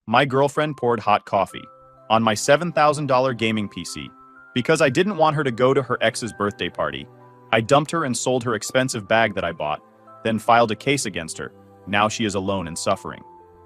My girlfriend poured hot coffee on my $7,000 gaming PC. Because I didn't want her to go to her ex's birthday party, I dumped her and sold her expensive bag that I bought, then filed a case against her. Now she is alone and suffering.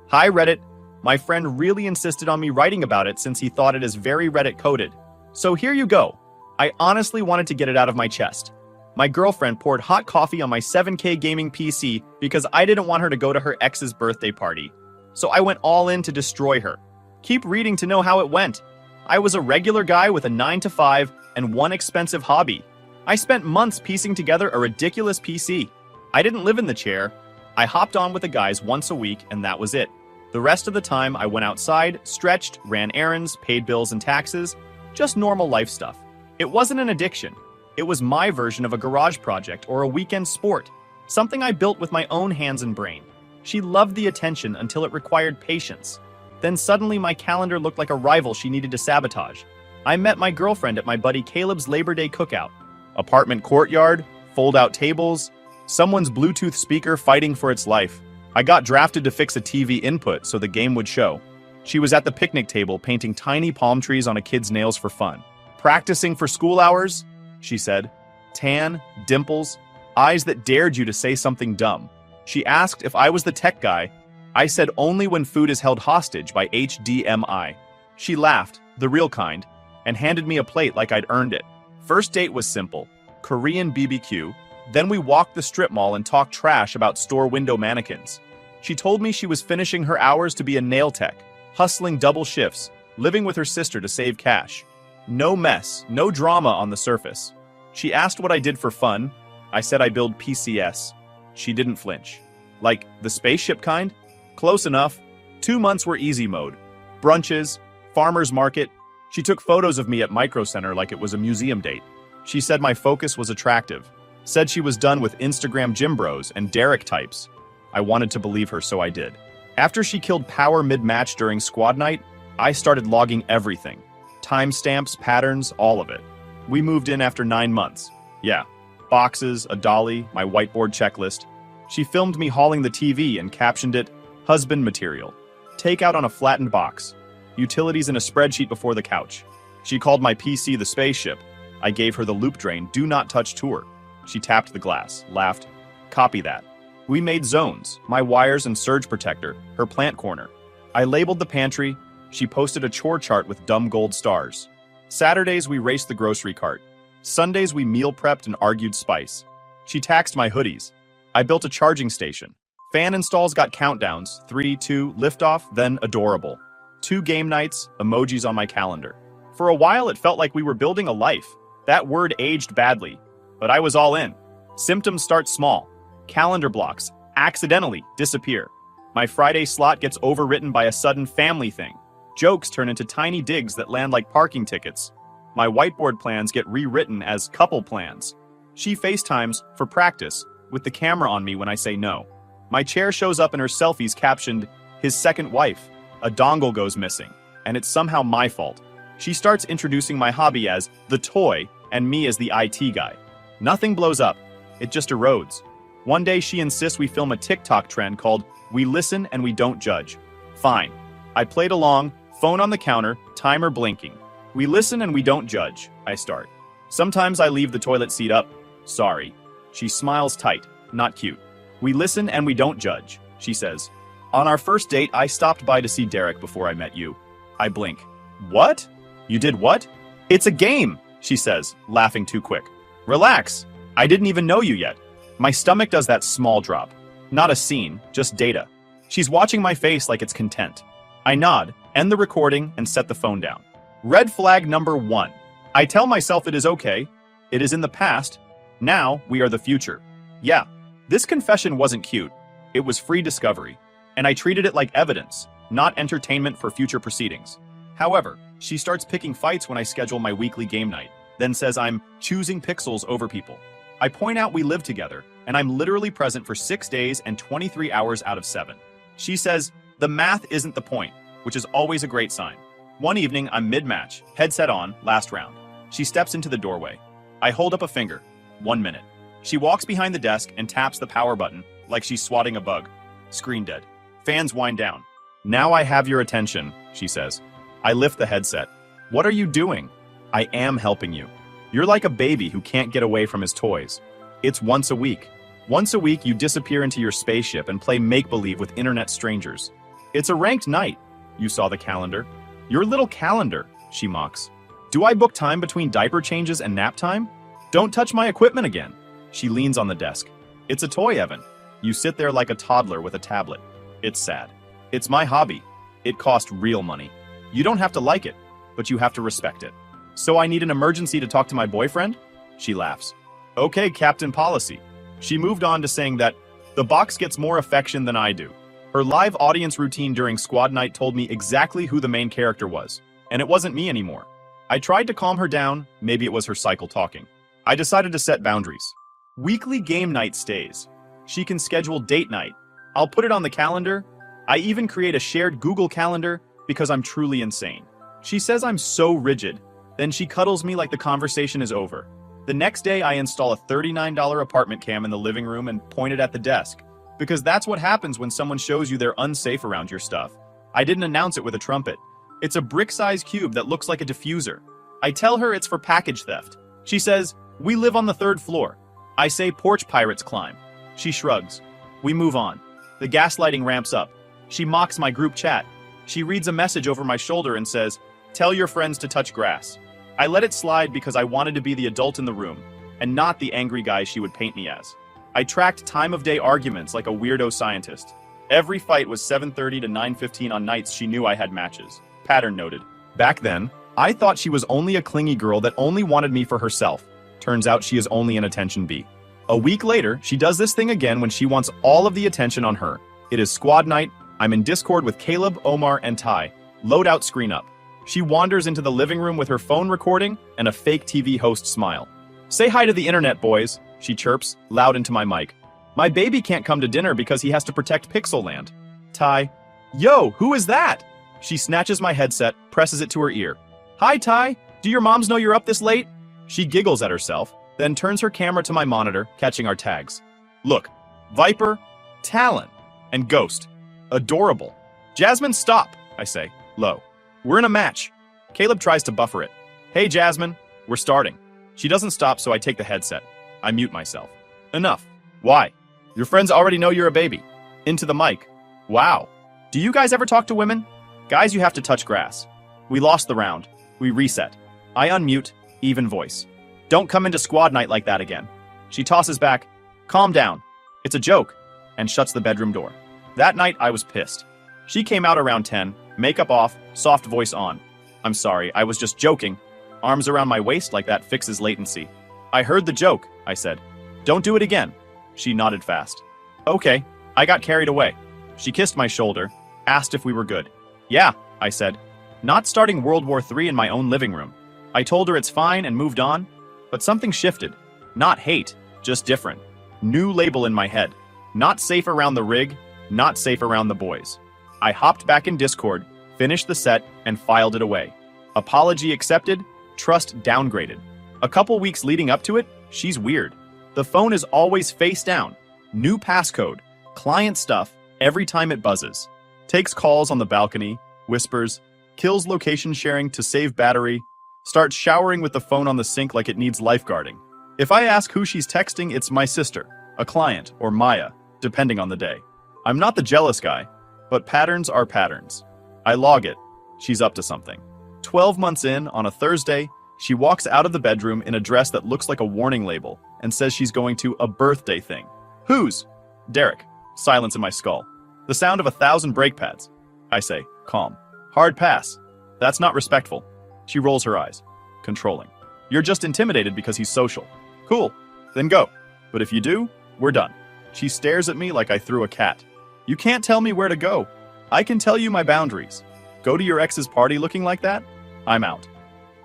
Hi Reddit. My friend really insisted on me writing about it since he thought it is very Reddit coded. So here you go. I honestly wanted to get it out of my chest. My girlfriend poured hot coffee on my 7K gaming PC because I didn't want her to go to her ex's birthday party. So I went all in to destroy her. Keep reading to know how it went. I was a regular guy with a 9 to 5 and one expensive hobby. I spent months piecing together a ridiculous PC. I didn't live in the chair. I hopped on with the guys once a week and that was it. The rest of the time I went outside, stretched, ran errands, paid bills and taxes, just normal life stuff. It wasn't an addiction. It was my version of a garage project or a weekend sport, something I built with my own hands and brain. She loved the attention until it required patience. Then suddenly my calendar looked like a rival she needed to sabotage. I met my girlfriend at my buddy Caleb's Labor Day cookout. Apartment courtyard, fold-out tables, someone's Bluetooth speaker fighting for its life. I got drafted to fix a TV input so the game would show. She was at the picnic table painting tiny palm trees on a kid's nails for fun. Practicing for school hours, she said. Tan, dimples, eyes that dared you to say something dumb. She asked if I was the tech guy. I said only when food is held hostage by HDMI. She laughed, the real kind, and handed me a plate like I'd earned it. First date was simple, Korean BBQ. Then we walked the strip mall and talked trash about store window mannequins. She told me she was finishing her hours to be a nail tech, hustling double shifts, living with her sister to save cash. No mess, no drama on the surface. She asked what I did for fun. I said I build PCS. She didn't flinch. Like, the spaceship kind? Close enough. 2 months were easy mode. Brunches, farmer's market. She took photos of me at Micro Center like it was a museum date. She said my focus was attractive. Said she was done with Instagram gym bros and Derek types. I wanted to believe her, so I did. After she killed power mid-match during squad night, I started logging everything. Timestamps, patterns, all of it. We moved in after 9 months. Yeah. Boxes, a dolly, my whiteboard checklist. She filmed me hauling the TV and captioned it, husband material. Takeout on a flattened box. Utilities in a spreadsheet before the couch. She called my PC the spaceship. I gave her the loop drain, do not touch tour. She tapped the glass, laughed. Copy that. We made zones, my wires and surge protector, her plant corner. I labeled the pantry. She posted a chore chart with dumb gold stars. Saturdays we raced the grocery cart. Sundays we meal prepped and argued spice. She taxed my hoodies. I built a charging station. Fan installs got countdowns, 3, 2, liftoff, then adorable. 2 game nights, emojis on my calendar. For a while it felt like we were building a life. That word aged badly, but I was all in. Symptoms start small. Calendar blocks accidentally disappear. My Friday slot gets overwritten by a sudden family thing. Jokes turn into tiny digs that land like parking tickets. My whiteboard plans get rewritten as couple plans. She FaceTimes for practice with the camera on me when I say no. My chair shows up in her selfies captioned, his second wife. A dongle goes missing, and it's somehow my fault. She starts introducing my hobby as the toy and me as the IT guy. Nothing blows up, it just erodes. One day she insists we film a TikTok trend called We Listen and We Don't Judge. Fine. I played along, phone on the counter, timer blinking. We listen and we don't judge, I start. Sometimes I leave the toilet seat up. Sorry. She smiles tight, not cute. We listen and we don't judge, she says. On our first date, I stopped by to see Derek before I met you. I blink. What? You did what? It's a game, she says, laughing too quick. Relax. I didn't even know you yet. My stomach does that small drop. Not a scene, just data. She's watching my face like it's content. I nod, end the recording, and set the phone down. Red flag number 1. I tell myself it is okay. It is in the past. Now we are the future. Yeah, this confession wasn't cute. It was free discovery. And I treated it like evidence, not entertainment for future proceedings. However, she starts picking fights when I schedule my weekly game night, then says I'm choosing pixels over people. I point out we live together, and I'm literally present for 6 days and 23 hours out of 7. She says, the math isn't the point, which is always a great sign. One evening, I'm mid-match, headset on, last round. She steps into the doorway. I hold up a finger. 1 minute. She walks behind the desk and taps the power button like she's swatting a bug. Screen dead. Fans wind down. Now I have your attention, she says. I lift the headset. What are you doing? I am helping you. You're like a baby who can't get away from his toys. It's once a week. Once a week you disappear into your spaceship and play make-believe with internet strangers. It's a ranked night. You saw the calendar. Your little calendar, she mocks. Do I book time between diaper changes and nap time? Don't touch my equipment again. She leans on the desk. It's a toy, Evan. You sit there like a toddler with a tablet. It's sad. It's my hobby. It cost real money. You don't have to like it, but you have to respect it. So I need an emergency to talk to my boyfriend? She laughs. Okay, Captain Policy. She moved on to saying that the box gets more affection than I do. Her live audience routine during squad night told me exactly who the main character was, and it wasn't me anymore. I tried to calm her down, maybe it was her cycle talking. I decided to set boundaries. Weekly game night stays. She can schedule date night. I'll put it on the calendar. I even create a shared Google Calendar because I'm truly insane. She says I'm so rigid. Then she cuddles me like the conversation is over. The next day I install a $39 apartment cam in the living room and point it at the desk. Because that's what happens when someone shows you they're unsafe around your stuff. I didn't announce it with a trumpet. It's a brick-sized cube that looks like a diffuser. I tell her it's for package theft. She says, we live on the 3rd floor. I say porch pirates climb. She shrugs. We move on. The gaslighting ramps up. She mocks my group chat. She reads a message over my shoulder and says, tell your friends to touch grass. I let it slide because I wanted to be the adult in the room, and not the angry guy she would paint me as. I tracked time of day arguments like a weirdo scientist. Every fight was 7:30 to 9:15 on nights she knew I had matches. Pattern noted. Back then, I thought she was only a clingy girl that only wanted me for herself. Turns out she is only an attention bee. A week later, she does this thing again when she wants all of the attention on her. It is squad night. I'm in Discord with Caleb, Omar, and Ty. Loadout screen up. She wanders into the living room with her phone recording and a fake TV host smile. Say hi to the internet, boys, she chirps, loud into my mic. My baby can't come to dinner because he has to protect Pixelland. Ty. Yo, who is that? She snatches my headset, presses it to her ear. Hi, Ty. Do your moms know you're up this late? She giggles at herself, then turns her camera to my monitor, catching our tags. Look, Viper, Talon, and Ghost. Adorable. Jasmine, stop, I say, low. We're in a match. Caleb tries to buffer it. Hey, Jasmine, we're starting. She doesn't stop, so I take the headset. I mute myself. Enough. Why? Your friends already know you're a baby. Into the mic. Wow. Do you guys ever talk to women? Guys, you have to touch grass. We lost the round. We reset. I unmute, even voice. Don't come into squad night like that again. She tosses back. Calm down. It's a joke. And shuts the bedroom door. That night, I was pissed. She came out around 10, makeup off, soft voice on. I'm sorry, I was just joking. Arms around my waist like that fixes latency. I heard the joke, I said. Don't do it again. She nodded fast. Okay, I got carried away. She kissed my shoulder, asked if we were good. Yeah, I said. Not starting World War III in my own living room. I told her it's fine and moved on, but something shifted. Not hate, just different. New label in my head. Not safe around the rig, not safe around the boys. I hopped back in Discord, finished the set, and filed it away. Apology accepted, trust downgraded. A couple weeks leading up to it, she's weird. The phone is always face down. New passcode, client stuff, every time it buzzes. Takes calls on the balcony, whispers, kills location sharing to save battery, starts showering with the phone on the sink like it needs lifeguarding. If I ask who she's texting, it's my sister, a client, or Maya, depending on the day. I'm not the jealous guy, but patterns are patterns. I log it. She's up to something. 12 months in, on a Thursday, she walks out of the bedroom in a dress that looks like a warning label and says she's going to a birthday thing. Whose? Derek. Silence in my skull. The sound of 1,000 brake pads. I say, calm. Hard pass. That's not respectful. She rolls her eyes. Controlling. You're just intimidated because he's social. Cool. Then go. But if you do, we're done. She stares at me like I threw a cat. You can't tell me where to go. I can tell you my boundaries. Go to your ex's party looking like that? I'm out.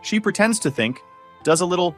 She pretends to think, does a little,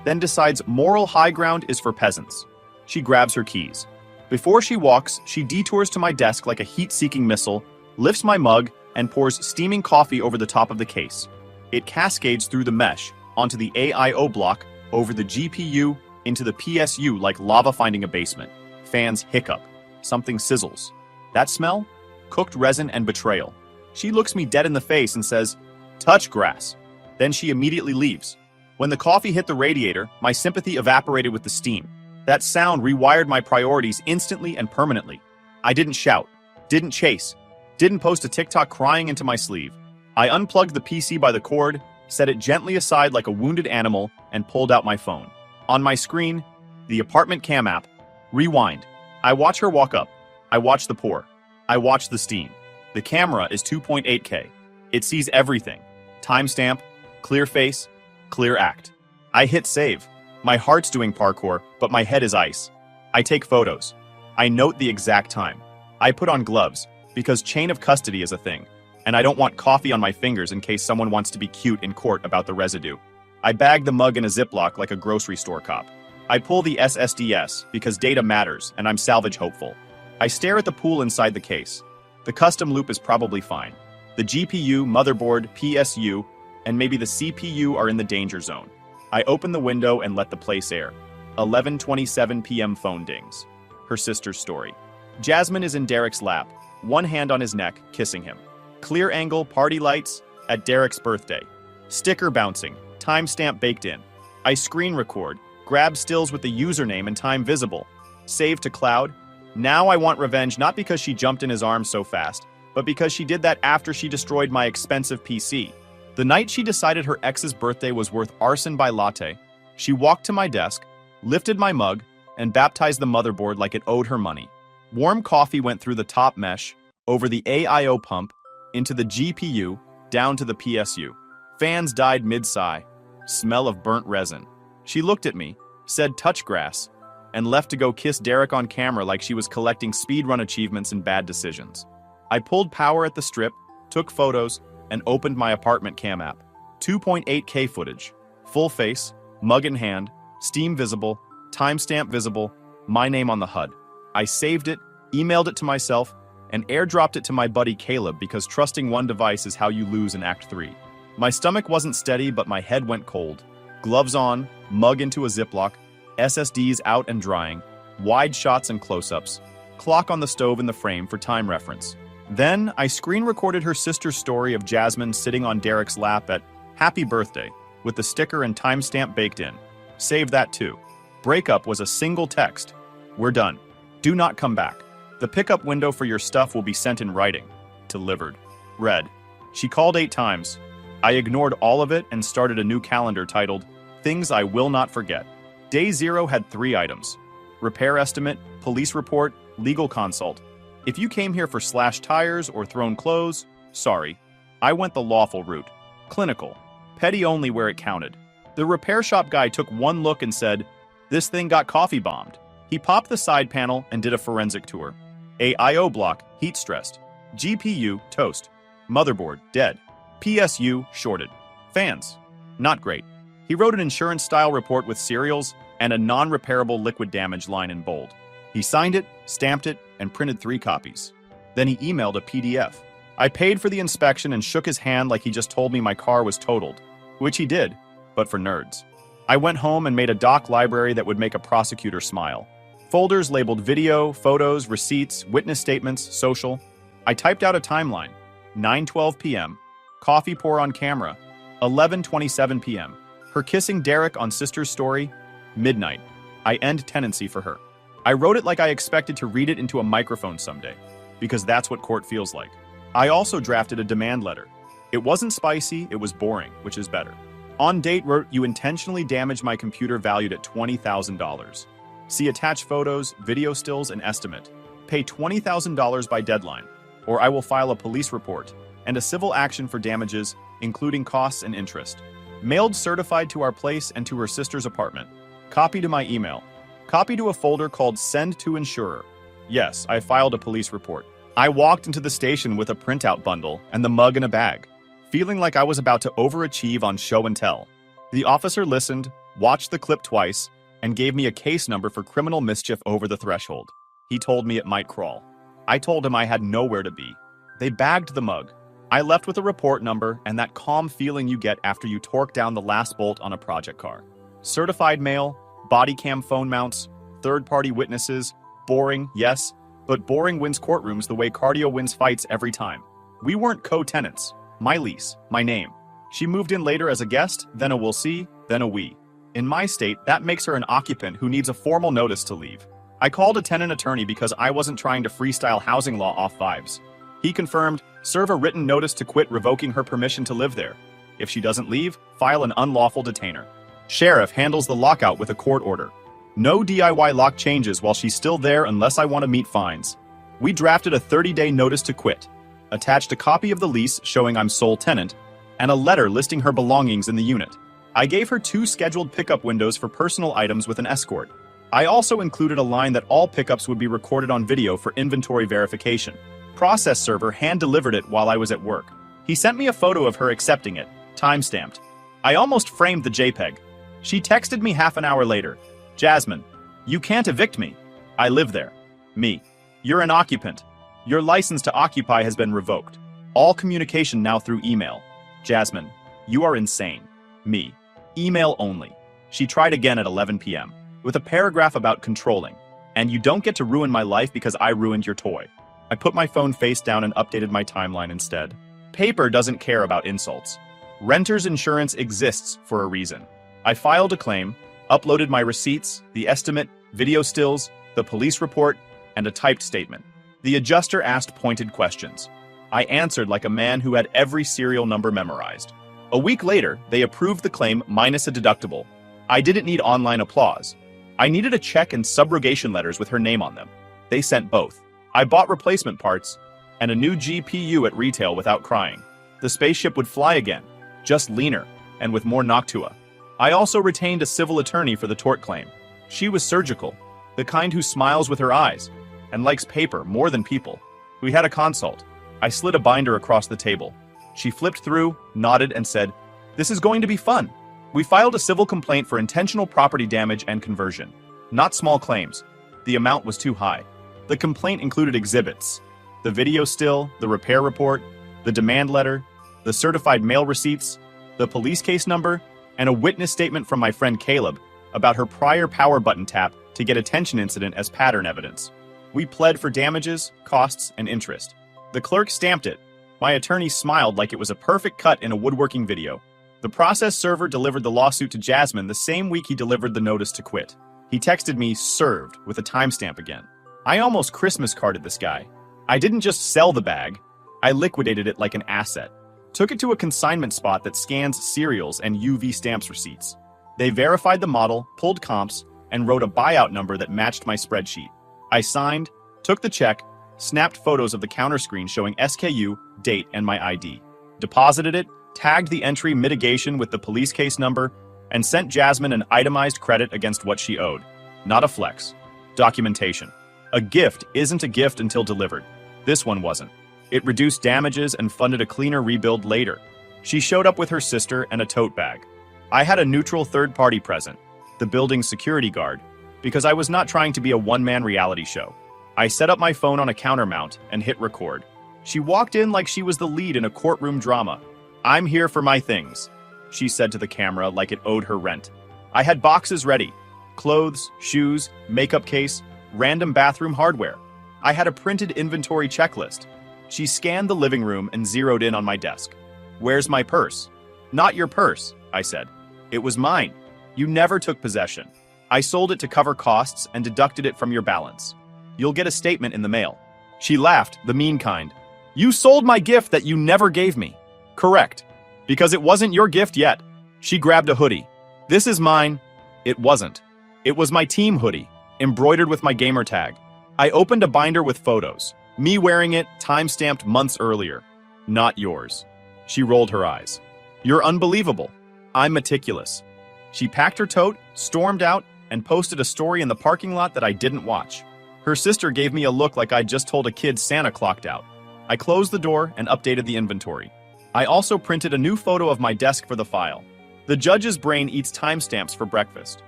then decides moral high ground is for peasants. She grabs her keys. Before she walks, she detours to my desk like a heat-seeking missile, lifts my mug, and pours steaming coffee over the top of the case. It cascades through the mesh, onto the AIO block, over the GPU, into the PSU like lava finding a basement. Fans hiccup. Something sizzles. That smell? cooked resin and betrayal. She looks me dead in the face and says, "Touch grass." Then she immediately leaves. When the coffee hit the radiator, my sympathy evaporated with the steam. That sound rewired my priorities instantly and permanently. I didn't shout, didn't chase, didn't post a TikTok crying into my sleeve. I unplugged the PC by the cord, set it gently aside like a wounded animal, and pulled out my phone. On my screen, the apartment cam app. Rewind. I watch her walk up. I watch the pour. I watch the steam. The camera is 2.8K. It sees everything. Timestamp, clear face, clear act. I hit save. My heart's doing parkour, but my head is ice. I take photos. I note the exact time. I put on gloves, because chain of custody is a thing, and I don't want coffee on my fingers in case someone wants to be cute in court about the residue. I bag the mug in a Ziploc like a grocery store cop. I pull the SSDs because data matters and I'm salvage hopeful. I stare at the pool inside the case. The custom loop is probably fine. The GPU, motherboard, PSU, and maybe the CPU are in the danger zone. I open the window and let the place air. 11:27 p.m. phone dings. Her sister's story. Jasmine is in Derek's lap, one hand on his neck, kissing him. Clear angle party lights at Derek's birthday. Sticker bouncing, timestamp baked in. I screen record, grab stills with the username and time visible. Save to cloud. Now I want revenge not because she jumped in his arms so fast, but because she did that after she destroyed my expensive PC. The night she decided her ex's birthday was worth arson by latte, she walked to my desk, lifted my mug, and baptized the motherboard like it owed her money. Warm coffee went through the top mesh, over the AIO pump, into the GPU, down to the PSU. Fans died mid-sigh. Smell of burnt resin. She looked at me, said touch grass, and left to go kiss Derek on camera like she was collecting speedrun achievements and bad decisions. I pulled power at the strip, took photos, and opened my apartment cam app. 2.8K footage. Full face, mug in hand, steam visible, timestamp visible, my name on the HUD. I saved it, emailed it to myself, and airdropped it to my buddy Caleb because trusting one device is how you lose in Act 3. My stomach wasn't steady, but my head went cold. Gloves on, mug into a Ziploc, SSDs out and drying, wide shots and close-ups, clock on the stove in the frame for time reference. Then, I screen recorded her sister's story of Jasmine sitting on Derek's lap at Happy Birthday, with the sticker and timestamp baked in. Save that too. Breakup was a single text. We're done. Do not come back. The pickup window for your stuff will be sent in writing. Delivered. Read. She called 8 times. I ignored all of it and started a new calendar titled Things I Will Not Forget. Day 0 had 3 items. Repair estimate, police report, legal consult. If you came here for slashed tires or thrown clothes, sorry. I went the lawful route. Clinical. Petty only where it counted. The repair shop guy took one look and said, "This thing got coffee bombed." He popped the side panel and did a forensic tour. AIO block, heat stressed. GPU, toast. Motherboard, dead. PSU, shorted. Fans, not great. He wrote an insurance-style report with serials and a non-repairable liquid damage line in bold. He signed it, stamped it, and printed 3 copies. Then he emailed a PDF. I paid for the inspection and shook his hand like he just told me my car was totaled, which he did, but for nerds. I went home and made a doc library that would make a prosecutor smile. Folders labeled video, photos, receipts, witness statements, social. I typed out a timeline. 9:12 p.m. Coffee pour on camera. 11:27 p.m. Her kissing Derek on sister's story. Midnight. I end tenancy for her. I wrote it like I expected to read it into a microphone someday, because that's what court feels like. I also drafted a demand letter. It wasn't spicy, it was boring, which is better. On date wrote, "You intentionally damaged my computer valued at $20,000. See attached photos, video stills, and estimate. Pay $20,000 by deadline, or I will file a police report and a civil action for damages, including costs and interest." Mailed certified to our place and to her sister's apartment. Copy to my email. Copy to a folder called Send to Insurer. Yes, I filed a police report. I walked into the station with a printout bundle and the mug in a bag, feeling like I was about to overachieve on show and tell. The officer listened, watched the clip twice, and gave me a case number for criminal mischief over the threshold. He told me it might crawl. I told him I had nowhere to be. They bagged the mug. I left with a report number and that calm feeling you get after you torque down the last bolt on a project car. Certified mail, body cam phone mounts, third-party witnesses, boring, yes, But boring wins courtrooms the way cardio wins fights every time. We weren't co-tenants. My lease, my name. She moved in later as a guest, then a we'll see, then a we. In my state, that makes her an occupant who needs a formal notice to leave. I called a tenant attorney because I wasn't trying to freestyle housing law off vibes. He confirmed, serve a written notice to quit revoking her permission to live there. If she doesn't leave, file an unlawful detainer. Sheriff handles the lockout with a court order. No DIY lock changes while she's still there unless I want to meet fines. We drafted a 30-day notice to quit, attached a copy of the lease showing I'm sole tenant, and a letter listing her belongings in the unit. I gave her 2 scheduled pickup windows for personal items with an escort. I also included a line that all pickups would be recorded on video for inventory verification. Process server hand-delivered it while I was at work. He sent me a photo of her accepting it, time-stamped. I almost framed the JPEG. She texted me half an hour later. Jasmine, you can't evict me. I live there. Me. You're an occupant. Your license to occupy has been revoked. All communication now through email. Jasmine, you are insane. Me. Email only. She tried again at 11 p.m. with a paragraph about controlling. And you don't get to ruin my life because I ruined your toy. I put my phone face down and updated my timeline instead. Paper doesn't care about insults. Renter's insurance exists for a reason. I filed a claim, uploaded my receipts, the estimate, video stills, the police report, and a typed statement. The adjuster asked pointed questions. I answered like a man who had every serial number memorized. A week later, they approved the claim minus a deductible. I didn't need online applause. I needed a check and subrogation letters with her name on them. They sent both. I bought replacement parts and a new GPU at retail without crying. The spaceship would fly again, just leaner and with more Noctua. I also retained a civil attorney for the tort claim. She was surgical, the kind who smiles with her eyes and likes paper more than people. We had a consult. I slid a binder across the table. She flipped through, nodded, and said, "This is going to be fun." We filed a civil complaint for intentional property damage and conversion. Not small claims. The amount was too high. The complaint included exhibits: the video still, the repair report, the demand letter, the certified mail receipts, the police case number, and a witness statement from my friend Caleb about her prior power button tap to get a tension incident as pattern evidence. We pled for damages, costs, and interest. The clerk stamped it. My attorney smiled like it was a perfect cut in a woodworking video. The process server delivered the lawsuit to Jasmine the same week he delivered the notice to quit. He texted me "served" with a timestamp again. I almost Christmas carded this guy. I didn't just sell the bag. I liquidated it like an asset. Took it to a consignment spot that scans serials and UV stamps receipts. They verified the model, pulled comps, and wrote a buyout number that matched my spreadsheet. I signed, took the check, snapped photos of the counter screen showing SKU, date, and my ID. Deposited it, tagged the entry mitigation with the police case number, and sent Jasmine an itemized credit against what she owed. Not a flex. Documentation. A gift isn't a gift until delivered. This one wasn't. It reduced damages and funded a cleaner rebuild later. She showed up with her sister and a tote bag. I had a neutral third party present, the building's security guard, because I was not trying to be a one-man reality show. I set up my phone on a counter mount and hit record. She walked in like she was the lead in a courtroom drama. "I'm here for my things," she said to the camera like it owed her rent. I had boxes ready. Clothes, shoes, makeup case, random bathroom hardware. I had a printed inventory checklist. She scanned the living room and zeroed in on my desk. "Where's my purse?" "Not your purse," I said. "It was mine. You never took possession. I sold it to cover costs and deducted it from your balance. You'll get a statement in the mail." She laughed, the mean kind. "You sold my gift that you never gave me." "Correct. Because it wasn't your gift yet." She grabbed a hoodie. "This is mine." It wasn't. It was my team hoodie, embroidered with my gamer tag. I opened a binder with photos. Me wearing it, time-stamped months earlier. "Not yours." She rolled her eyes. "You're unbelievable. I'm meticulous." She packed her tote, stormed out, and posted a story in the parking lot that I didn't watch. Her sister gave me a look like I'd just told a kid Santa clocked out. I closed the door and updated the inventory. I also printed a new photo of my desk for the file. The judge's brain eats timestamps for breakfast.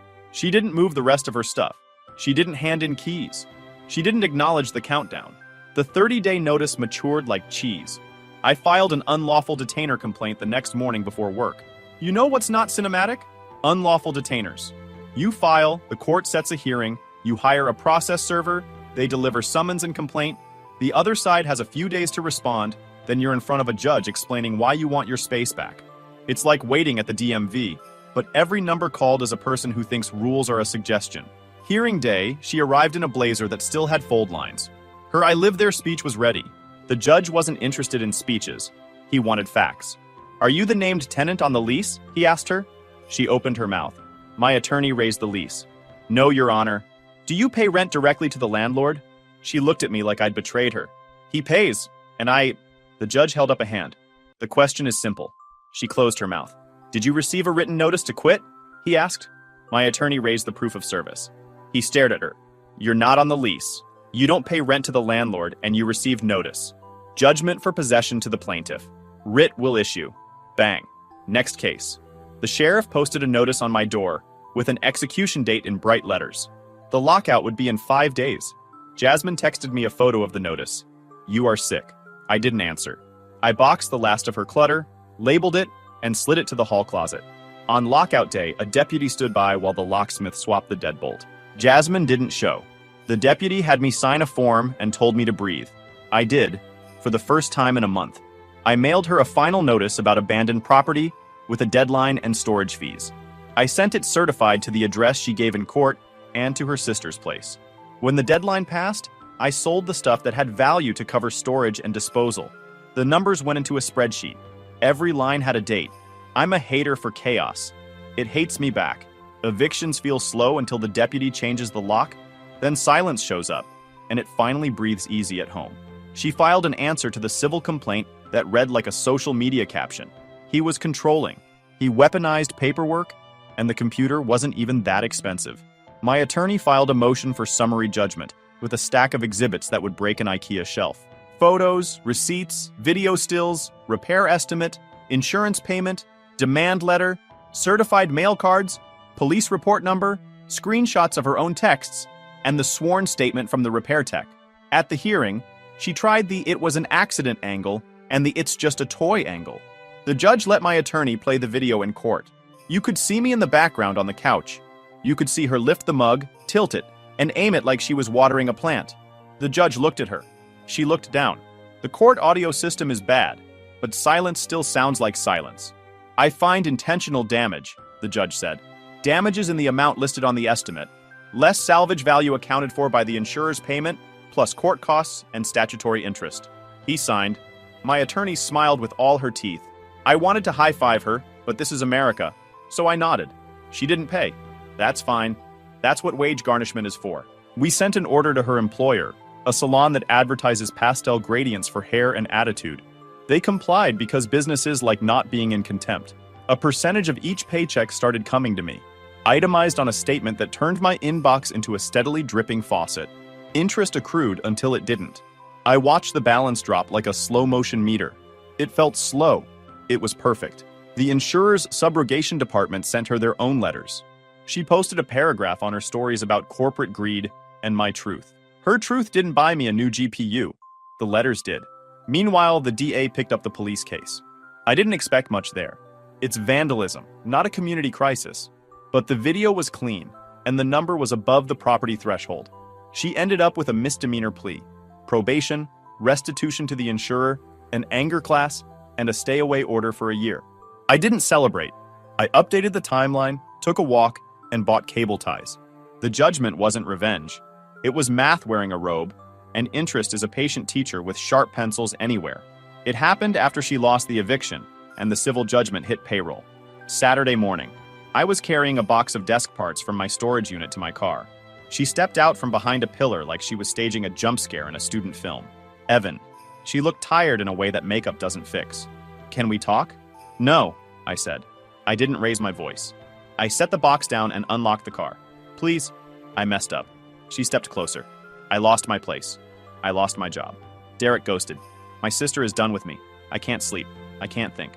She didn't move the rest of her stuff. She didn't hand in keys. She didn't acknowledge the countdown. The 30-day notice matured like cheese. I filed an unlawful detainer complaint the next morning before work. You know what's not cinematic? Unlawful detainers. You file, the court sets a hearing, you hire a process server, They deliver summons and complaint. The other side has a few days to respond, then you're in front of a judge explaining why you want your space back. It's like waiting at the DMV, but every number called is a person who thinks rules are a suggestion. Hearing day, she arrived in a blazer that still had fold lines. Her "I live there" speech was ready. The judge wasn't interested in speeches. He wanted facts. "Are you the named tenant on the lease?" he asked her. She opened her mouth. My attorney raised the lease. "No, Your Honor." "Do you pay rent directly to the landlord?" She looked at me like I'd betrayed her. "He pays, and I—" The judge held up a hand. "The question is simple." She closed her mouth. "Did you receive a written notice to quit?" he asked. My attorney raised the proof of service. He stared at her. "You're not on the lease. You don't pay rent to the landlord, and you received notice. Judgment for possession to the plaintiff. Writ will issue." Bang. Next case. The sheriff posted a notice on my door with an execution date in bright letters. The lockout would be in 5 days. Jasmine texted me a photo of the notice. "You are sick." I didn't answer. I boxed the last of her clutter, labeled it, and slid it to the hall closet. On lockout day, a deputy stood by while the locksmith swapped the deadbolt. Jasmine didn't show. The deputy had me sign a form and told me to breathe. I did, for the first time in a month. I mailed her a final notice about abandoned property with a deadline and storage fees. I sent it certified to the address she gave in court and to her sister's place. When the deadline passed, I sold the stuff that had value to cover storage and disposal. The numbers went into a spreadsheet. Every line had a date. I'm a hater for chaos. It hates me back. Evictions feel slow until the deputy changes the lock. Then silence shows up, and it finally breathes easy at home. She filed an answer to the civil complaint that read like a social media caption. He was controlling. He weaponized paperwork, and the computer wasn't even that expensive. My attorney filed a motion for summary judgment with a stack of exhibits that would break an IKEA shelf. Photos, receipts, video stills, repair estimate, insurance payment, demand letter, certified mail cards, police report number, screenshots of her own texts, and the sworn statement from the repair tech. At the hearing, she tried the "it was an accident" angle and the "it's just a toy" angle. The judge let my attorney play the video in court. You could see me in the background on the couch. You could see her lift the mug, tilt it, and aim it like she was watering a plant. The judge looked at her. She looked down. The court audio system is bad, but silence still sounds like silence. "I find intentional damage," the judge said. "Damages in the amount listed on the estimate. Less salvage value accounted for by the insurer's payment, plus court costs and statutory interest." He signed. My attorney smiled with all her teeth. I wanted to high-five her, but this is America, so I nodded. She didn't pay. That's fine. That's what wage garnishment is for. We sent an order to her employer, a salon that advertises pastel gradients for hair and attitude. They complied because businesses like not being in contempt. A percentage of each paycheck started coming to me, itemized on a statement that turned my inbox into a steadily dripping faucet. Interest accrued until it didn't. I watched the balance drop like a slow-motion meter. It felt slow. It was perfect. The insurer's subrogation department sent her their own letters. She posted a paragraph on her stories about corporate greed and my truth. Her truth didn't buy me a new GPU. The letters did. Meanwhile, the DA picked up the police case. I didn't expect much there. It's vandalism, not a community crisis. But the video was clean, and the number was above the property threshold. She ended up with a misdemeanor plea, probation, restitution to the insurer, an anger class, and a stay-away order for a year. I didn't celebrate. I updated the timeline, took a walk, and bought cable ties. The judgment wasn't revenge. It was math wearing a robe, and interest as a patient teacher with sharp pencils anywhere. It happened after she lost the eviction, and the civil judgment hit payroll. Saturday morning. I was carrying a box of desk parts from my storage unit to my car. She stepped out from behind a pillar like she was staging a jump scare in a student film. Evan. She looked tired in a way that makeup doesn't fix. "Can we talk?" "No," I said. I didn't raise my voice. I set the box down and unlocked the car. "Please." I messed up. She stepped closer. I lost my place. I lost my job. Derek ghosted. My sister is done with me. I can't sleep. I can't think.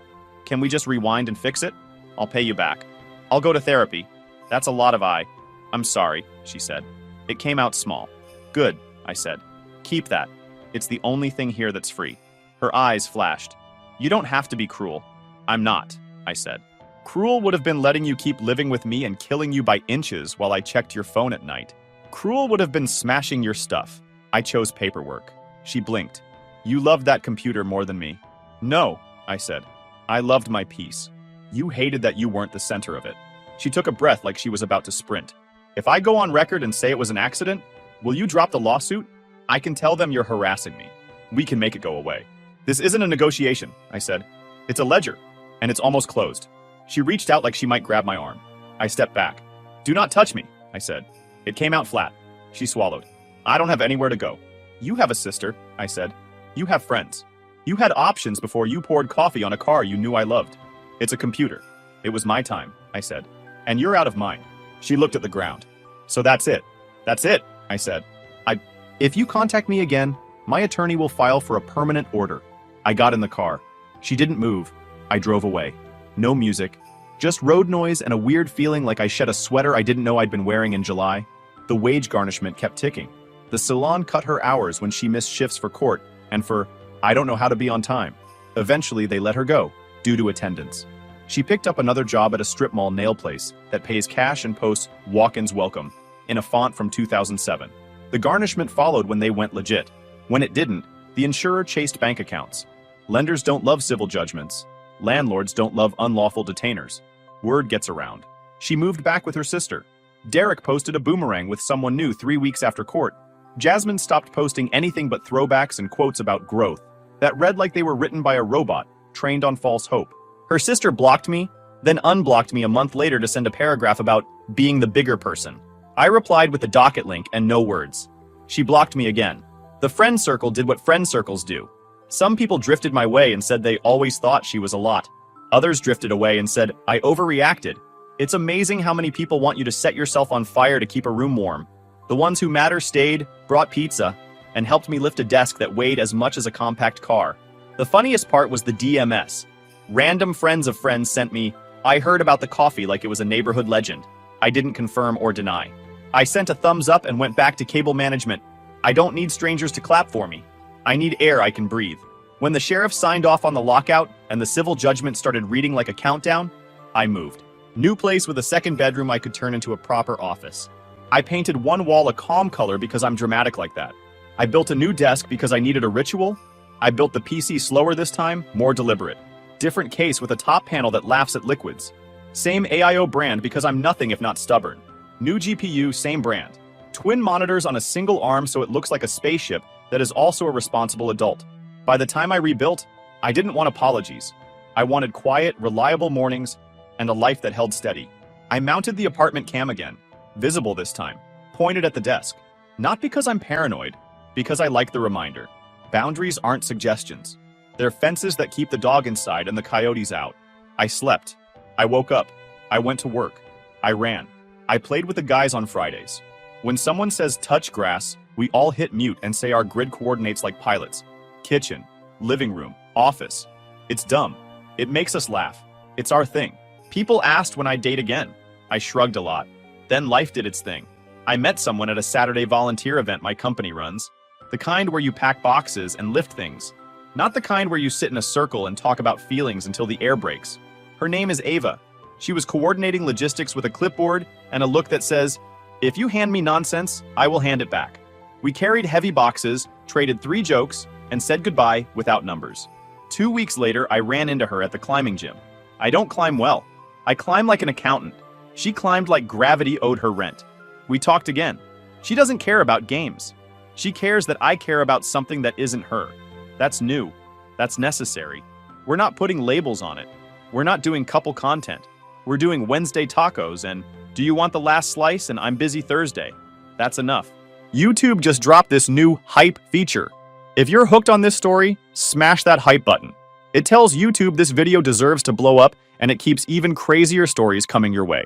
Can we just rewind and fix it? I'll pay you back. I'll go to therapy. That's a lot of I'm sorry, she said. It came out small. Good, I said. Keep that. It's the only thing here that's free. Her eyes flashed. You don't have to be cruel. I'm not, I said. Cruel would have been letting you keep living with me and killing you by inches while I checked your phone at night. Cruel would have been smashing your stuff, I chose paperwork. She blinked. You loved that computer more than me. No, I said. I loved my peace. You hated that you weren't the center of it. She took a breath like she was about to sprint. If I go on record and say it was an accident, will you drop the lawsuit? I can tell them you're harassing me. We can make it go away. This isn't a negotiation, I said. It's a ledger, and it's almost closed. She reached out like she might grab my arm. I stepped back. Do not touch me, I said. It came out flat. She swallowed. I don't have anywhere to go. You have a sister, I said. You have friends. You had options before you poured coffee on a car you knew I loved. It's a computer. It was my time, I said. And you're out of mine. She looked at the ground. So that's it. That's it, I said. If you contact me again, my attorney will file for a permanent order. I got in the car. She didn't move. I drove away. No music. Just road noise and a weird feeling like I shed a sweater I didn't know I'd been wearing in July. The wage garnishment kept ticking. The salon cut her hours when she missed shifts for court and for, I don't know how to be on time. Eventually, they let her go, due to attendance. She picked up another job at a strip mall nail place that pays cash and posts walk-ins welcome in a font from 2007. The garnishment followed when they went legit. When it didn't, the insurer chased bank accounts. Lenders don't love civil judgments. Landlords don't love unlawful detainers. Word gets around. She moved back with her sister. Derek posted a boomerang with someone new 3 weeks after court. Jasmine stopped posting anything but throwbacks and quotes about growth that read like they were written by a robot trained on false hope. Her sister blocked me, then unblocked me a month later to send a paragraph about being the bigger person. I replied with the docket link and no words. She blocked me again. The friend circle did what friend circles do. Some people drifted my way and said they always thought she was a lot. Others drifted away and said I overreacted. It's amazing how many people want you to set yourself on fire to keep a room warm. The ones who matter stayed, brought pizza, and helped me lift a desk that weighed as much as a compact car. The funniest part was the DMS. Random friends of friends sent me, I heard about the coffee like it was a neighborhood legend. I didn't confirm or deny. I sent a thumbs up and went back to cable management. I don't need strangers to clap for me. I need air I can breathe. When the sheriff signed off on the lockout and the civil judgment started reading like a countdown, I moved. New place with a second bedroom I could turn into a proper office. I painted one wall a calm color because I'm dramatic like that. I built a new desk because I needed a ritual. I built the PC slower this time, more deliberate. Different case with a top panel that laughs at liquids. Same AIO brand because I'm nothing if not stubborn. New GPU, same brand. Twin monitors on a single arm so it looks like a spaceship that is also a responsible adult. By the time I rebuilt, I didn't want apologies. I wanted quiet, reliable mornings and a life that held steady. I mounted the apartment cam again, visible this time, pointed at the desk. Not because I'm paranoid, because I like the reminder. Boundaries aren't suggestions. They're fences that keep the dog inside and the coyotes out. I slept. I woke up. I went to work. I ran. I played with the guys on Fridays. When someone says touch grass, we all hit mute and say our grid coordinates like pilots. Kitchen, living room, office. It's dumb. It makes us laugh. It's our thing. People asked when I'd date again. I shrugged a lot. Then life did its thing. I met someone at a Saturday volunteer event my company runs. The kind where you pack boxes and lift things. Not the kind where you sit in a circle and talk about feelings until the air breaks. Her name is Ava. She was coordinating logistics with a clipboard and a look that says, if you hand me nonsense, I will hand it back. We carried heavy boxes, traded 3 jokes, and said goodbye without numbers. 2 weeks later, I ran into her at the climbing gym. I don't climb well. I climb like an accountant. She climbed like gravity owed her rent. We talked again. She doesn't care about games. She cares that I care about something that isn't her. That's new. That's necessary. We're not putting labels on it. We're not doing couple content. We're doing Wednesday tacos and do you want the last slice and I'm busy Thursday. That's enough. YouTube just dropped this new hype feature. If you're hooked on this story, smash that hype button. It tells YouTube this video deserves to blow up and it keeps even crazier stories coming your way.